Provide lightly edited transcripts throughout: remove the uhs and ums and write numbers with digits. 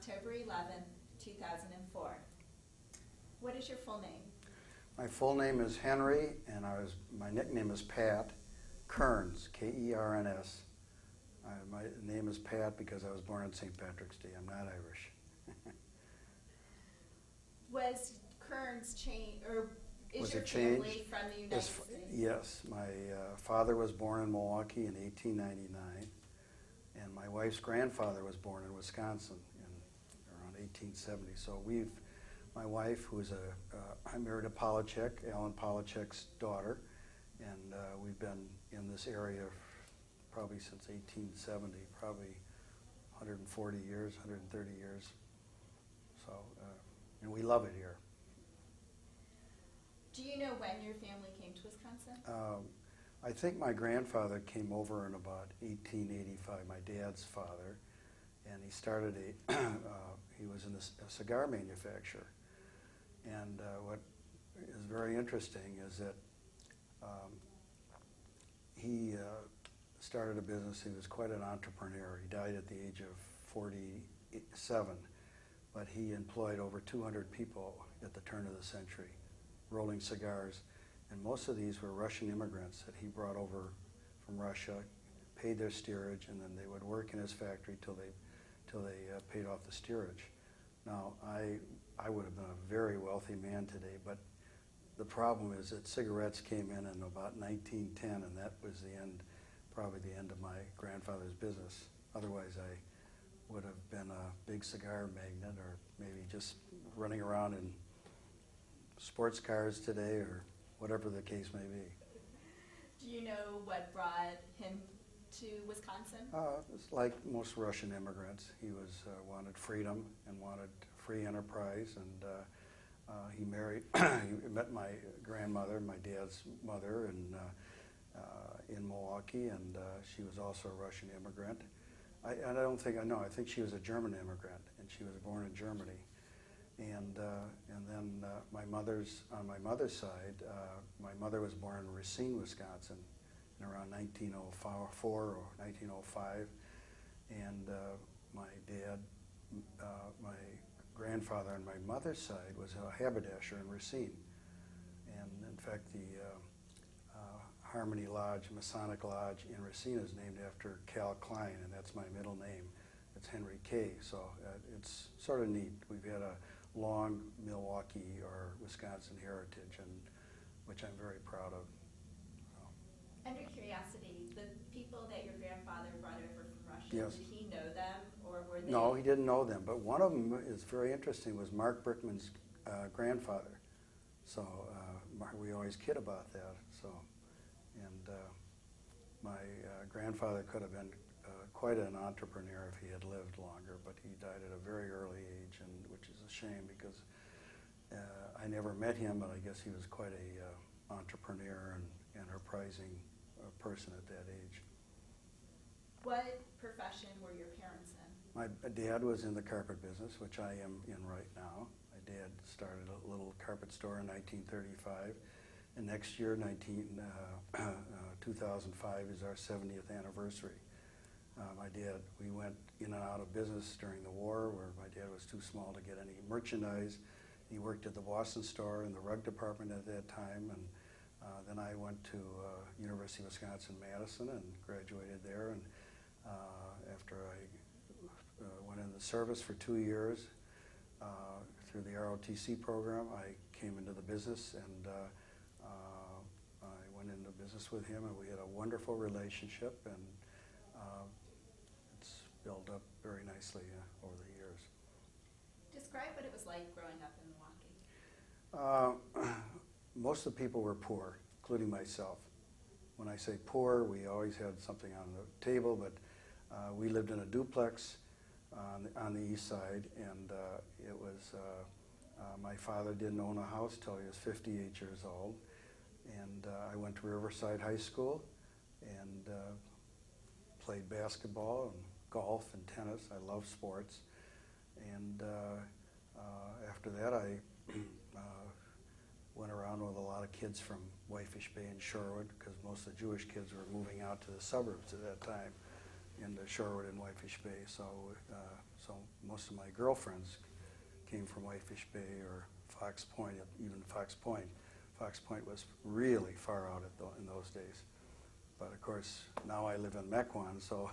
October 11th, 2004. What is your full name? My full name is Henry, and my nickname is Pat Kerns, K-E-R-N-S. My name is Pat because I was born on St. Patrick's Day. I'm not Irish. Was Kerns changed, or is Was your it family changed? from the United States? Yes, my father was born in Milwaukee in 1899, and my wife's grandfather was born in Wisconsin in around 1870. So my wife, I married a Polachek, Alan Polachek's daughter, and we've been in this area probably since 1870, probably 140 years, 130 years. So, and we love it here. Do you know when your family came to Wisconsin? I think my grandfather came over in about 1885, my dad's father, and he started he was in a cigar manufacturer. And what is very interesting is that he started a business. He was quite an entrepreneur. He died at the age of 47, but he employed over 200 people at the turn of the century, rolling cigars, and most of these were Russian immigrants that he brought over from Russia, paid their steerage, and then they would work in his factory till they paid off the steerage. Now, I would have been a very wealthy man today, but the problem is that cigarettes came in about 1910, and that was probably the end of my grandfather's business. Otherwise, I would have been a big cigar magnate, or maybe just running around in sports cars today, or whatever the case may be. Do you know what brought him to Wisconsin? It's like most Russian immigrants. He wanted freedom and wanted free enterprise, and he met my grandmother, my dad's mother, in Milwaukee, and she was also a Russian immigrant. I think she was a German immigrant, and she was born in Germany. And then on my mother's side, my mother was born in Racine, Wisconsin, in around 1904 or 1905, and my dad, my grandfather on my mother's side was a haberdasher in Racine, and in fact the Harmony Lodge, Masonic Lodge in Racine is named after Cal Klein, and that's my middle name. It's Henry K. So it's sort of neat. We've had a long Milwaukee or Wisconsin heritage, and which I'm very proud of. So. Under curiosity, the people that your grandfather brought over from Russia, yes. Did he know them, or were they? No, he didn't know them, but one of them is very interesting, was Mark Brickman's grandfather. So we always kid about that. So, and my grandfather could have been quite an entrepreneur if he had lived longer, but he died at a very early age, and which is a shame because I never met him, but I guess he was quite a entrepreneur and enterprising person at that age. What profession were your parents in? My dad was in the carpet business, which I am in right now. My dad started a little carpet store in 1935, and next year, 2005, is our 70th anniversary. My dad, we went in and out of business during the war, where my dad was too small to get any merchandise. He worked at the Boston store in the rug department at that time, and then I went to University of Wisconsin-Madison and graduated there, and after I went in the service for 2 years through the ROTC program, I came into the business, and I went into business with him, and we had a wonderful relationship, and it's built up very nicely over the years. Describe what it was like growing up in Milwaukee. Most of the people were poor, including myself. When I say poor, we always had something on the table, but we lived in a duplex on the east side, and it was, my father didn't own a house till he was 58 years old, and I went to Riverside High School and played basketball and golf and tennis. I love sports, and after that I went around with a lot of kids from Whitefish Bay and Shorewood, because most of the Jewish kids were moving out to the suburbs at that time. into Shorewood and Whitefish Bay. So most of my girlfriends came from Whitefish Bay or Fox Point, even Fox Point. Fox Point was really far out in those days. But of course, now I live in Mequon, so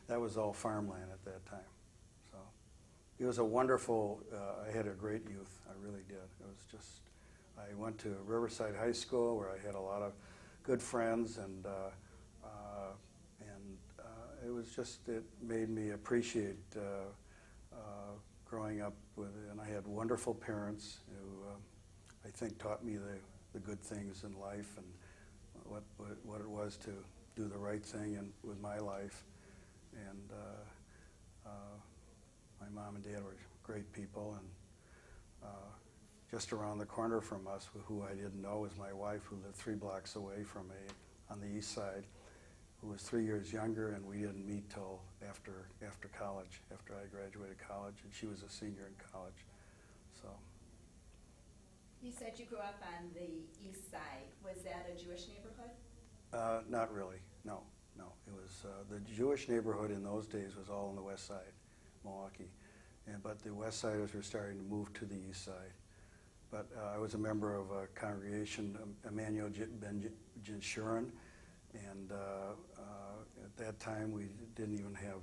that was all farmland at that time. So it was a wonderful, I had a great youth, I really did. It was just, I went to Riverside High School where I had a lot of good friends, and it was just, it made me appreciate growing up with, and I had wonderful parents who I think taught me the good things in life and what it was to do the right thing with my life. And my mom and dad were great people, and just around the corner from us, who I didn't know, was my wife, who lived 3 blocks away from me on the east side, who was 3 years younger, and we didn't meet till after college, after I graduated college, and she was a senior in college. So. You said you grew up on the east side. Was that a Jewish neighborhood? Not really, no. It was, the Jewish neighborhood in those days was all on the west side, Milwaukee. But the west siders were starting to move to the east side. But I was a member of a congregation, Emmanuel Ben Jeshurun, and at that time we didn't even have,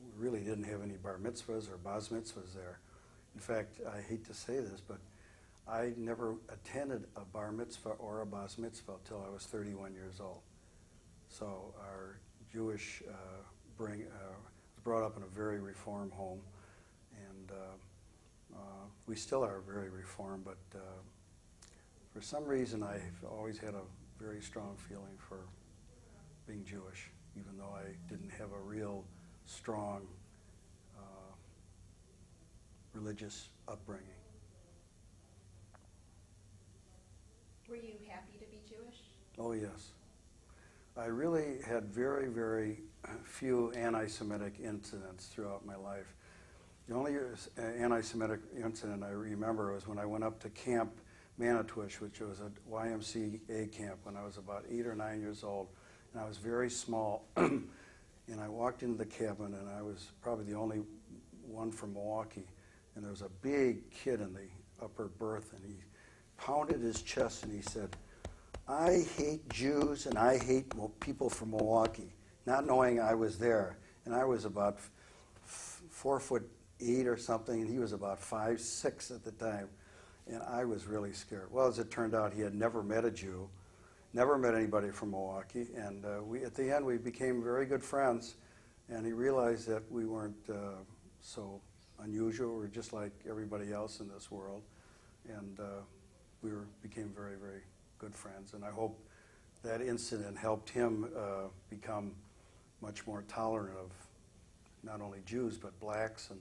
we really didn't have any bar mitzvahs or bas mitzvahs there. In fact, I hate to say this, but I never attended a bar mitzvah or a bas mitzvah until I was 31 years old. So our Jewish was brought up in a very reform home, and we still are very reformed, but for some reason I've always had a very strong feeling for being Jewish, even though I didn't have a real strong religious upbringing. Were you happy to be Jewish? Oh, yes. I really had very, very few anti-Semitic incidents throughout my life. The only anti-Semitic incident I remember was when I went up to Camp Manitowish, which was a YMCA camp when I was about 8 or 9 years old, and I was very small. And I walked into the cabin, and I was probably the only one from Milwaukee, and there was a big kid in the upper berth, and he pounded his chest and he said, "I hate Jews and I hate people from Milwaukee," not knowing I was there. And I was about 4'8" or something, and he was about 5'6" at the time. And I was really scared. Well, as it turned out, he had never met a Jew, never met anybody from Milwaukee, and at the end we became very good friends, and he realized that we weren't so unusual. We were just like everybody else in this world, and we became very, very good friends. And I hope that incident helped him become much more tolerant of not only Jews, but blacks and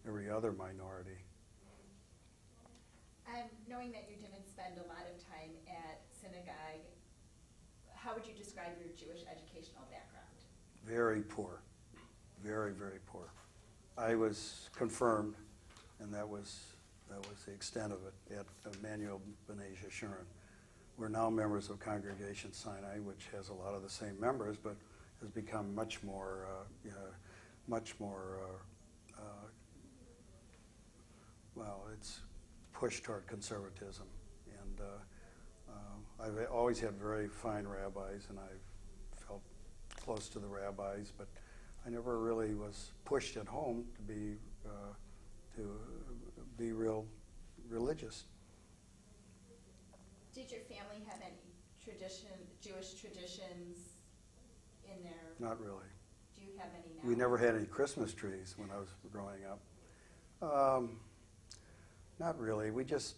every other minority. Knowing that you didn't spend a lot of time at synagogue, how would you describe your Jewish educational background? Very poor. Very, very poor. I was confirmed, and that was the extent of it at Emmanuel Ben Jeshurun. We're now members of Congregation Sinai, which has a lot of the same members, but has become much more, well, it's pushed toward conservatism. And I've always had very fine rabbis, and I've felt close to the rabbis, but I never really was pushed at home to be real religious. Did your family have any Jewish traditions in their? Not really. Do you have any now? We never had any Christmas trees when I was growing up. Not really. We just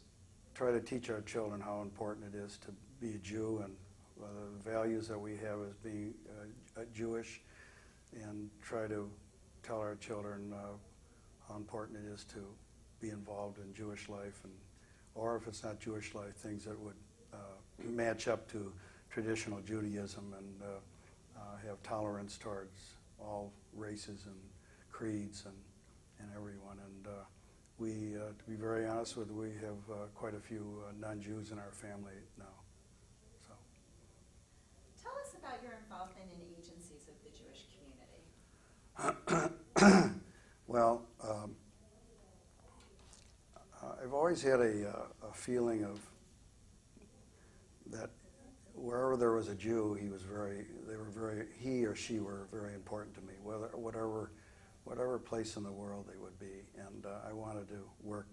try to teach our children how important it is to be a Jew, and the values that we have as being Jewish, and try to tell our children how important it is to be involved in Jewish life, and or if it's not Jewish life, things that would match up to traditional Judaism, and have tolerance towards all races and creeds and everyone. And to be very honest with you, we have quite a few non-Jews in our family now. So. Tell us about your involvement in agencies of the Jewish community. Well, I've always had a feeling of that wherever there was a Jew, he or she were very important to me, whatever place in the world they would be. And I wanted to work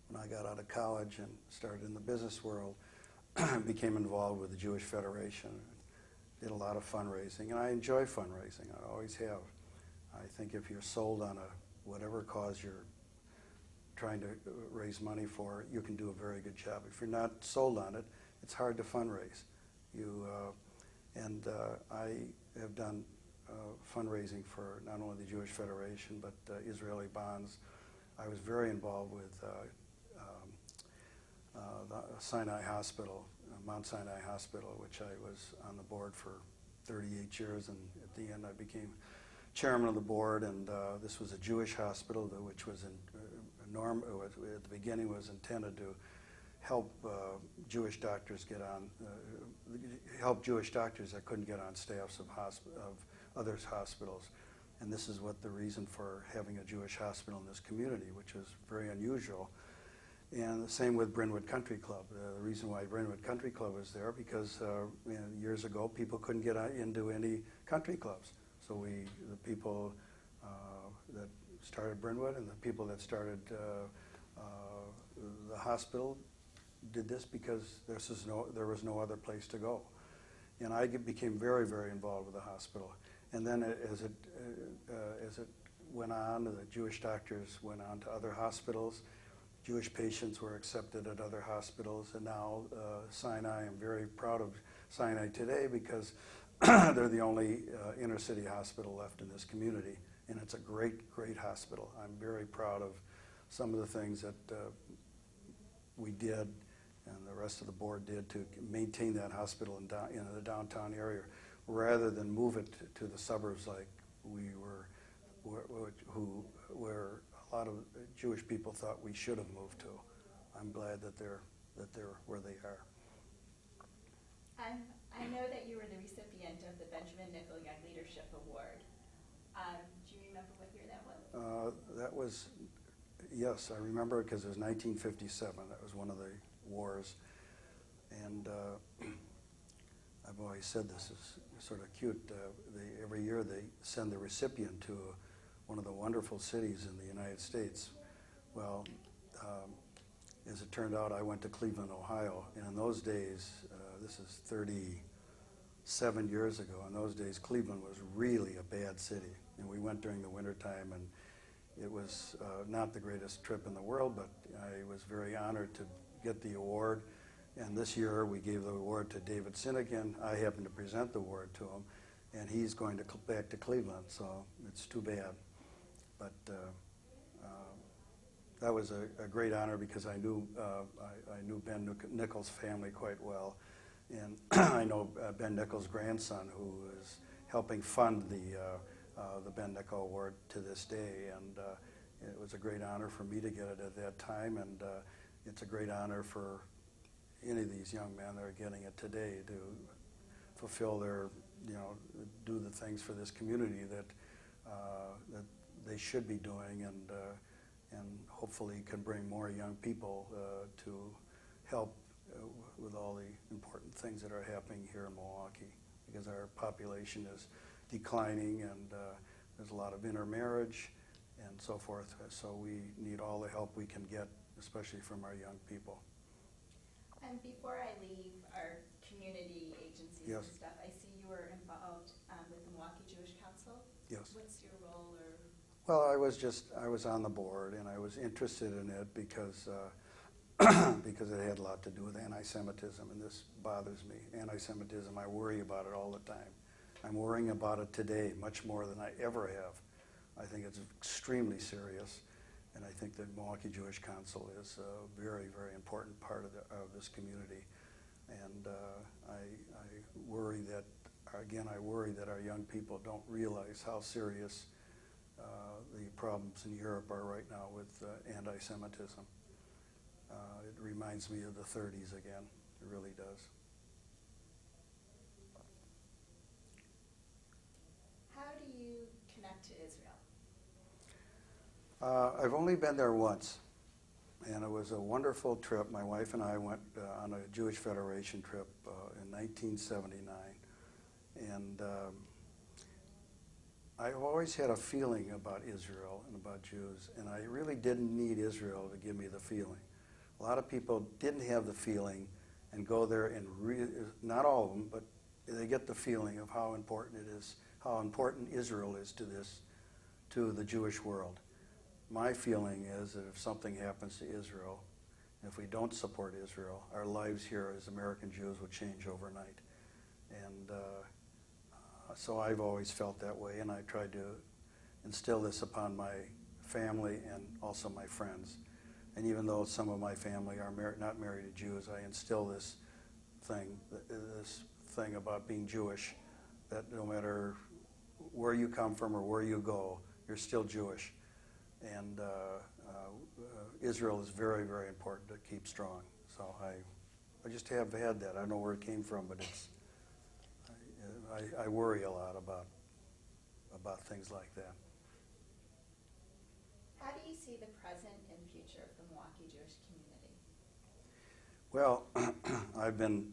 when I got out of college and started in the business world. Became involved with the Jewish Federation, did a lot of fundraising, and I enjoy fundraising. I always have. I think if you're sold on whatever cause you're trying to raise money for, you can do a very good job. If you're not sold on it, it's hard to fundraise. I have done fundraising for not only the Jewish Federation but Israeli Bonds. I was very involved with the Sinai Hospital, Mount Sinai Hospital, which I was on the board for 38 years, and at the end I became chairman of the board. And this was a Jewish hospital, which was at the beginning was intended to help Jewish doctors help Jewish doctors that couldn't get on staffs of others' hospitals. And this is what the reason for having a Jewish hospital in this community, which was very unusual. And the same with Brynwood Country Club. The reason why Brynwood Country Club was there because years ago people couldn't get into any country clubs. So the people that started Brynwood and the people that started the hospital did this because there was no other place to go. And I became very, very involved with the hospital. And then as it went on, the Jewish doctors went on to other hospitals. Jewish patients were accepted at other hospitals, and now Sinai, I'm very proud of Sinai today because they're the only inner city hospital left in this community, and it's a great, great hospital. I'm very proud of some of the things that we did and the rest of the board did to maintain that hospital in the downtown area rather than move it to the suburbs like we were, where a lot of Jewish people thought we should have moved to. I'm glad that they're where they are. I know that you were the recipient of the Benjamin Nickel Young Leadership Award. Do you remember what year that was? Yes, I remember it because it was 1957. That was one of the wars. And I've always said this is sort of cute. Every year they send the recipient to one of the wonderful cities in the United States. Well, as it turned out, I went to Cleveland, Ohio, and in those days, this is 37 years ago, in those days Cleveland was really a bad city. And we went during the wintertime, and it was not the greatest trip in the world, but I was very honored to get the award. And this year we gave the award to David Sinnigan. I happened to present the award to him, and he's going back to Cleveland, so it's too bad. But that was a great honor because I knew Ben Nichols' family quite well, and I know Ben Nichols' grandson, who is helping fund the Ben Nichols Award to this day, and it was a great honor for me to get it at that time, and it's a great honor for any of these young men that are getting it today to fulfill their, do the things for this community that they should be doing, and hopefully can bring more young people to help with all the important things that are happening here in Milwaukee, because our population is declining, and there's a lot of intermarriage and so forth. So we need all the help we can get, especially from our young people. And before I leave our community agencies Yes. and stuff, I see you were involved with the Milwaukee Jewish Council. Yes. What's your role? Well, I was on the board, and I was interested in it because because it had a lot to do with anti-Semitism, and this bothers me. Anti-Semitism, I worry about it all the time. I'm worrying about it today much more than I ever have. I think it's extremely serious, and I think the Milwaukee Jewish Council is a very, very important part of this community. And I worry that, again, our young people don't realize how serious the problems in Europe are right now with anti-Semitism. It reminds me of the 30s again. It really does. How do you connect to Israel? I've only been there once, and it was a wonderful trip. My wife and I went on a Jewish Federation trip in 1979, and I've always had a feeling about Israel and about Jews, and I really didn't need Israel to give me the feeling. A lot of people didn't have the feeling and go there and not all of them, but they get the feeling of how important it is, how important Israel is to the Jewish world. My feeling is that if something happens to Israel, if we don't support Israel, our lives here as American Jews would change overnight. And so I've always felt that way, and I tried to instill this upon my family and also my friends. And even though some of my family are not married to Jews, I instill this thing about being Jewish, that no matter where you come from or where you go, you're still Jewish. And Israel is very, very important to keep strong. So I just have had that. I don't know where it came from, but I worry a lot about things like that. How do you see the present and future of the Milwaukee Jewish community? Well, I've been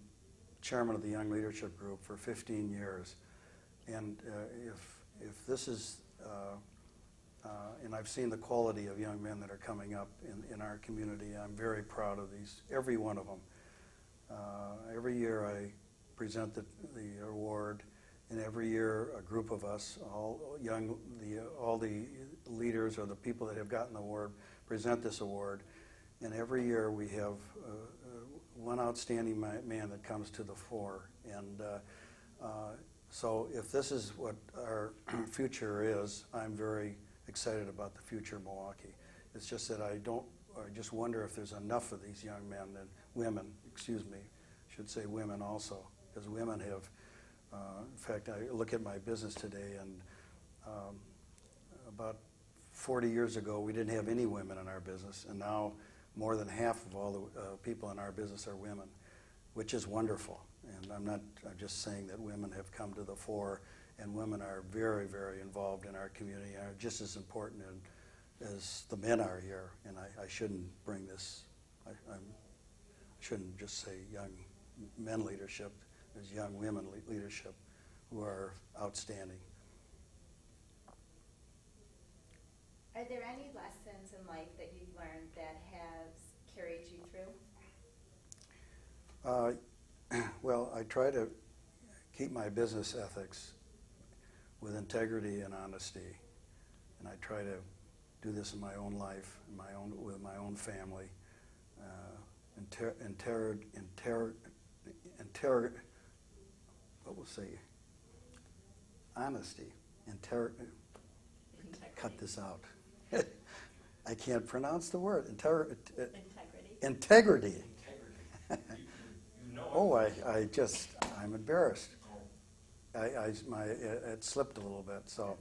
chairman of the Young Leadership Group for 15 years, and if this is, and I've seen the quality of young men that are coming up in our community, I'm very proud of these, every one of them. Every year I present the award, and every year a group of us, all the leaders or the people that have gotten the award present this award, and every year we have one outstanding man that comes to the fore. And so if this is what our future is, I'm very excited about the future of Milwaukee. It's just that I just wonder if there's enough of these young men and women, should say women also, because women have, in fact, I look at my business today, and about 40 years ago, we didn't have any women in our business, and now more than half of all the people in our business are women, which is wonderful. And I'm just saying that women have come to the fore, and women are very, very involved in our community, and are just as important as the men are here. And I shouldn't bring this, I shouldn't just say young men leadership, there's young women leadership who are outstanding. Are there any lessons in life that you've learned that has carried you through? Well, I try to keep my business ethics with integrity and honesty, and I try to do this in my own life, with my own family. What we'll say? Honesty, integrity. Cut this out. I can't pronounce the word. Integrity. Integrity. I'm embarrassed. It slipped a little bit. So,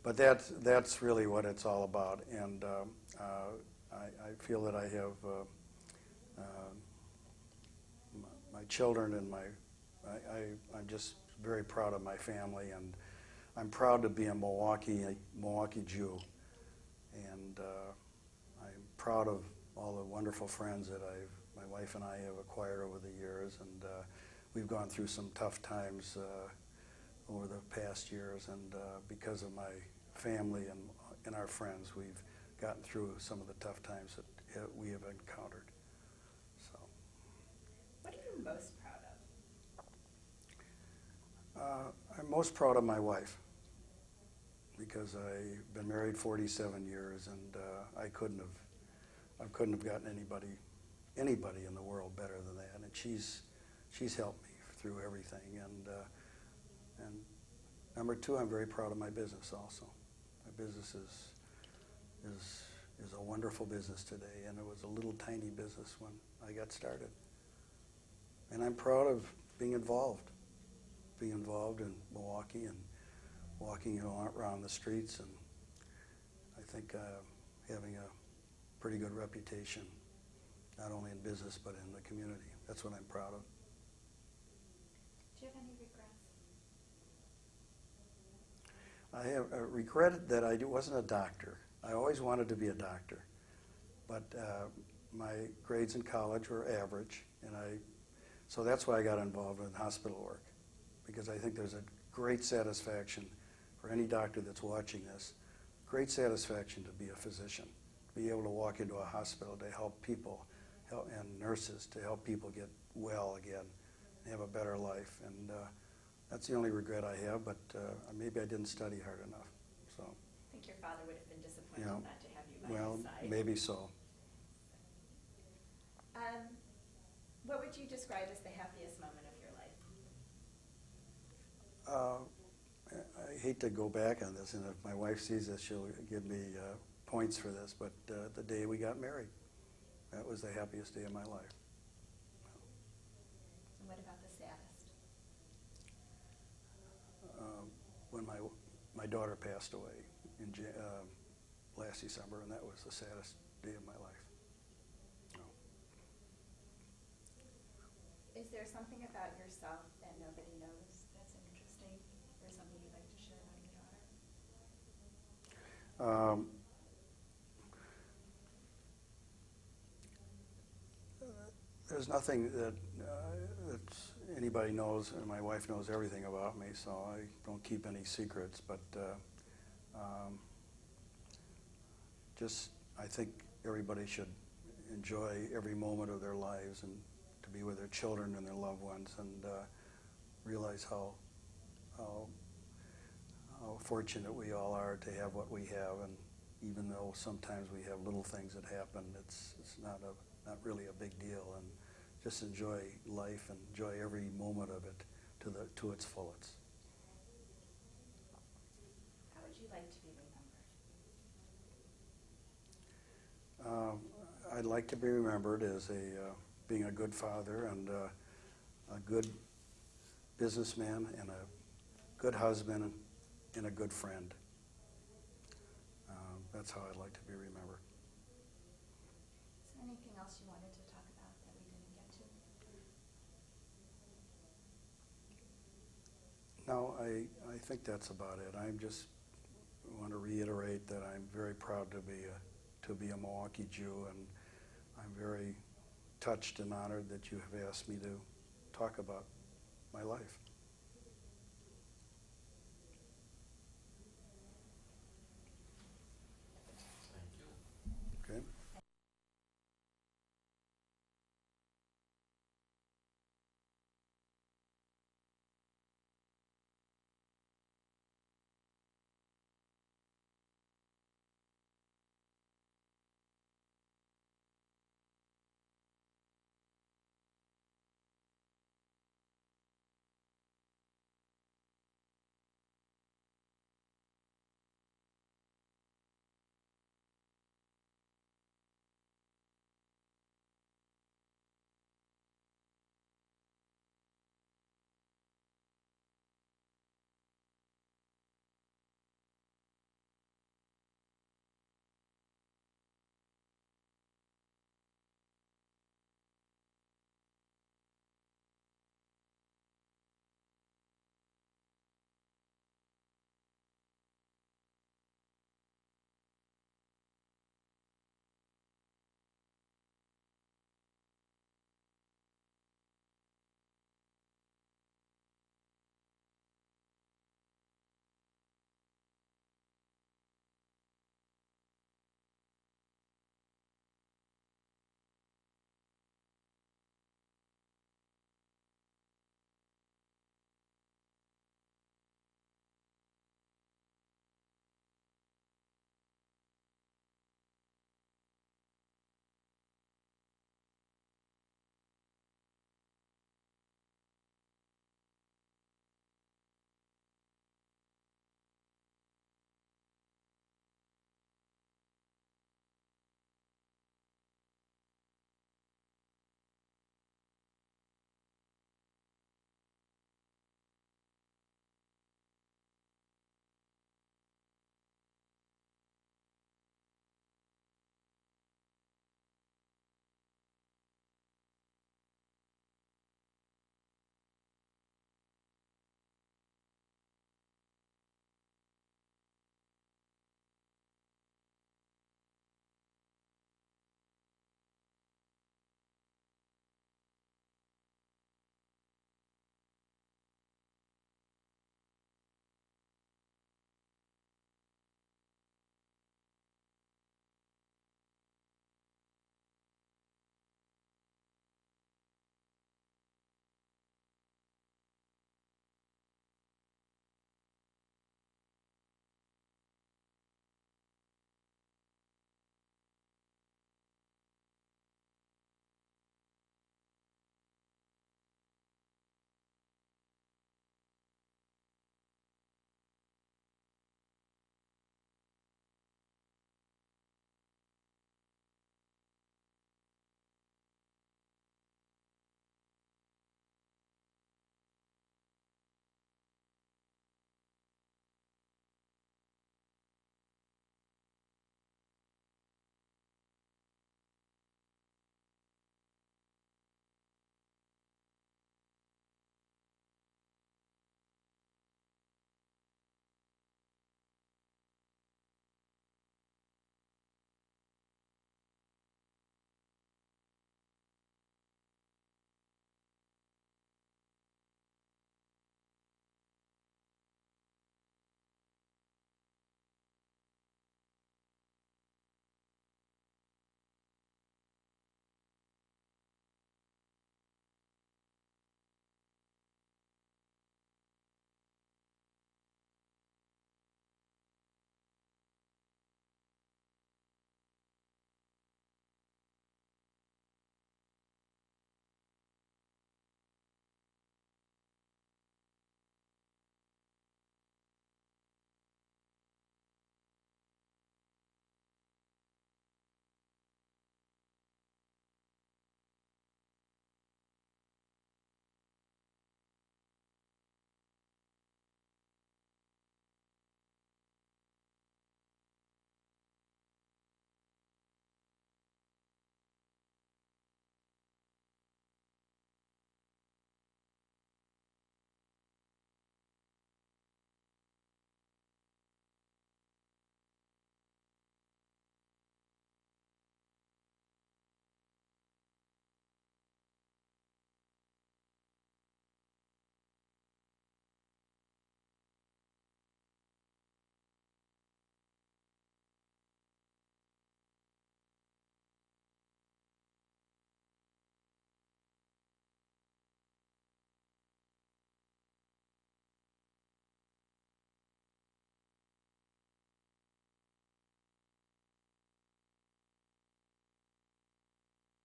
but that's really what it's all about. And I feel that I have my children and I'm just very proud of my family, and I'm proud to be a Milwaukee Jew. And I'm proud of all the wonderful friends that my wife and I have acquired over the years, and we've gone through some tough times over the past years, and because of my family and our friends, we've gotten through some of the tough times that we have encountered. So, what are you most proud of? I'm most proud of my wife, because I've been married 47 years, and I couldn't have gotten anybody in the world better than that. And she's helped me through everything. And number two, I'm very proud of my business also. My business is a wonderful business today, and it was a little tiny business when I got started. And I'm proud of being involved in Milwaukee and walking around the streets, and I think having a pretty good reputation, not only in business but in the community. That's what I'm proud of. Do you have any regrets? I have regretted that I wasn't a doctor. I always wanted to be a doctor, but my grades in college were average, and so that's why I got involved in hospital work, because I think there's a great satisfaction for any doctor that's watching this, great satisfaction to be a physician, be able to walk into a hospital to help people, and nurses to help people get well again, and have a better life. And that's the only regret I have, but maybe I didn't study hard enough. So, I think your father would have been disappointed you know, not to have you by well, his side. maybe so. What would you describe as the happiest moment of your life? I hate to go back on this, and if my wife sees this, she'll give me points for this, but the day we got married, that was the happiest day of my life. And what about the saddest? When my daughter passed away in last December, and that was the saddest day of my life. Is there something about yourself that nobody knows that's interesting, or something you'd like to share about your daughter? There's nothing that anybody knows, and my wife knows everything about me, so I don't keep any secrets, but just I think everybody should enjoy every moment of their lives and to be with their children and their loved ones, and realize how fortunate we all are to have what we have. And even though sometimes we have little things that happen, it's not really a big deal, and just enjoy life and enjoy every moment of it to its fullest. How would you like to be remembered? I'd like to be remembered as being a good father and a good businessman and a good husband and a good friend. That's how I'd like to be remembered. Is there anything else you wanted to talk about that we didn't get to? No, I think that's about it. I just want to reiterate that I'm very proud to be a Milwaukee Jew, and I'm very touched and honored that you have asked me to talk about my life.